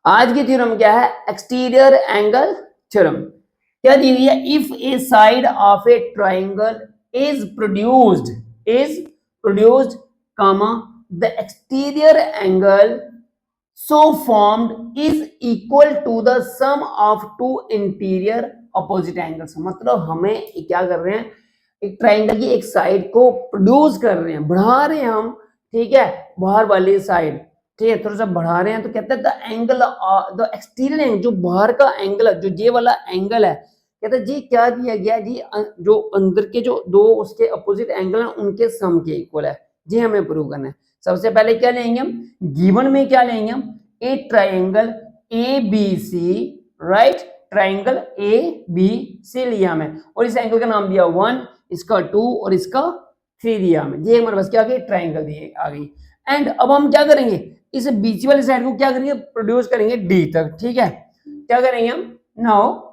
आज की थ्योरम क्या है? Exterior angle theorem. क्या दी हुई है? If A side of A triangle is produced comma the exterior angle so formed is equal to the sum of two interior opposite angles। मतलब हमें क्या कर रहे हैं, एक ट्राइंगल की एक साइड को प्रोड्यूस कर रहे हैं, बढ़ा रहे हैं हम, ठीक है, बाहर वाली साइड, ठीक है, थोड़ा सा बढ़ा रहे हैं, तो कहते हैं the angle the exterior angle, जो बाहर का एंगल है, जो ये वाला एंगल है, कहते हैं जी क्या दिया गया जी, जो अंदर के जो दो उसके अपोजिट एंगल हैं उनके सम के इक्वल है जी, हमें प्रूव करना है। सबसे पहले क्या लेंगे हम, गिवन में क्या लेंगे हम, a triangle A B C, right, triangle A B C लिया हमें, और इस एंगल का नाम दिया 1, इसका 2 और इसका 3 दिया हमें, ये हमारे पास क्या आ गई, ट्राइंगल दी आ गई। एंड अब हम क्या करेंगे, इस बीच वाली साइड को क्या करेंगे, प्रोड्यूस करेंगे डी तक, ठीक है, क्या करेंगे हम now,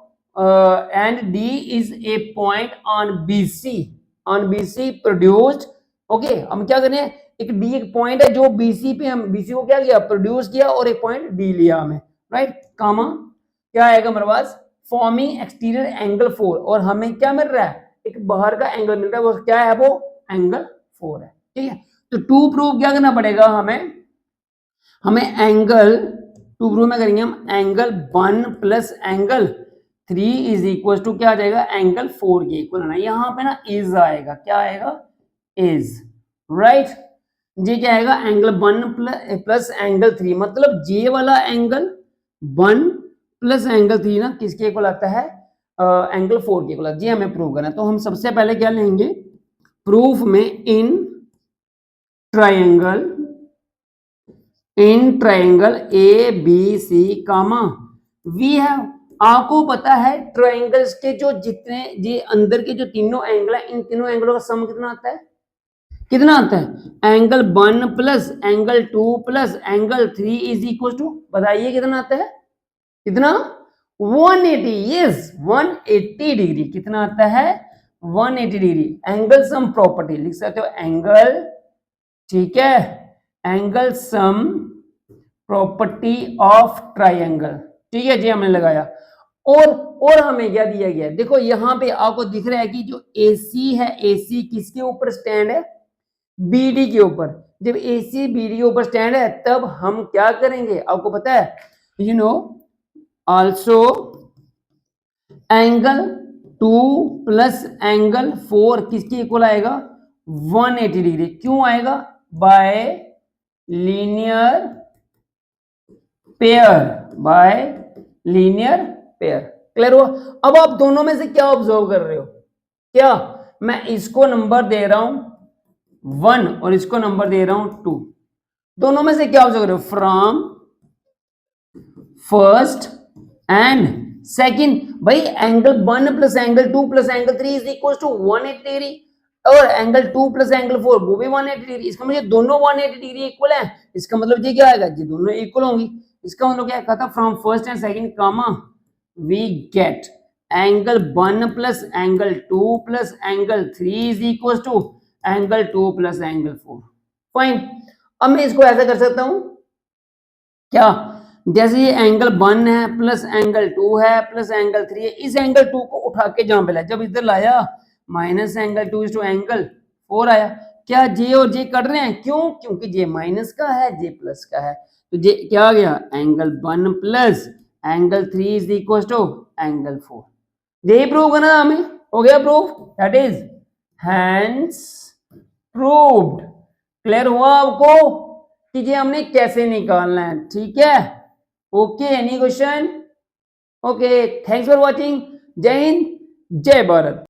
and D is a point on BC produced, okay, हम क्या करें, एक डी एक पॉइंट है जो बीसी पे, हम बीसी को क्या किया, प्रोड्यूस किया, और एक पॉइंट डी लिया हमें, राइट, कामा क्या आएगा हमारे पास, फॉर्मिंग एक्सटीरियर एंगल 4, और हमें क्या मिल रहा है, एक बाहर का एंगल मिल रहा है, वो क्या है, वो एंगल 4 है, ठीक है। तो टू प्रूव क्या करना पड़ेगा हमें एंगल टू प्रूव में करेंगे हम angle 1 plus angle 3 is equal to क्या आ जाएगा, एंगल 4 के इक्वल है ना, यहाँ पे ना इज आएगा, क्या आएगा, इज, राइट, ये क्या आएगा, एंगल 1 प्लस एंगल 3, मतलब ये वाला एंगल 1 प्लस एंगल 3 ना किसके इक्वल आता है, एंगल 4 के इक्वल, जी हमें प्रूव करना है। तो हम सबसे पहले क्या लेंगे, प्रूफ में in triangle A B C comma we have, आपको पता है ट्राइंगल्स के जो जितने ये अंदर के जो तीनों एंगल है, इन तीनों एंगलों का सम कितना आता है, angle 1 plus angle 2 plus angle 3 is equal to, बताइए कितना आता है, कितना, 180, यस 180 डिग्री, कितना आता है, 180 डिग्री। एंगल सम प्रॉपर्टी लिख सकते हो, एंगल, ठीक है, angle sum property of triangle, ठीक है जी, हमने लगाया। और हमें क्या दिया गया, देखो यहां पे आपको दिख रहा है कि जो AC है, AC किसके ऊपर स्टैंड है, BD के ऊपर। जब AC BD के ऊपर स्टैंड है तब हम क्या करेंगे, आपको पता है, you know also angle 2 plus angle 4 किसके इक्वल आएगा, 180 डिग्री, क्यों आएगा, बाय लीनियर पेयर, क्लियर हुआ। अब आप दोनों में से क्या ऑब्जर्व कर रहे हो, क्या मैं इसको नंबर दे रहा हूं 1 और इसको नंबर दे रहा हूं 2, दोनों में से क्या ऑब्जर्व कर रहे हो, फ्रॉम फर्स्ट एंड सेकंड, भाई angle 1 plus angle 2 plus angle 3 is equal to 180 degree, और एंगल 2 प्लस एंगल 4 वो भी 180 डिग्री, इसका मतलब दोनों 180 डिग्री इक्वल है, इसका मतलब ये क्या आएगा, ये दोनों इक्वल होंगी, इसका मतलब क्या कहता, from first and second comma we get angle 1 plus angle 2 plus angle 3 is equal to angle 2 plus angle 4, fine. अब मैं इसको ऐसा कर सकता हूं क्या, जैसे ये एंगल 1 है प्लस एंगल 2 है प्लस एंगल 3 है, इस एंगल 2 को उठा के जहां पे लाया, जब इधर लाया माइनस एंगल 2 टू एंगल 4 आया, क्या जे और जे कट रहे हैं, क्यों, क्योंकि जे माइनस का है, जे प्लस का है, तो जे क्या आ गया, angle 1 plus angle 3 is equal to angle 4, यही प्रूव करना हमें, हो गया proof, that is hence proved. Clear हुआ आपको कि ये हमने कैसे निकालना है, ठीक है, okay, any question, okay, thanks for watching, जय हिंद जय भारत।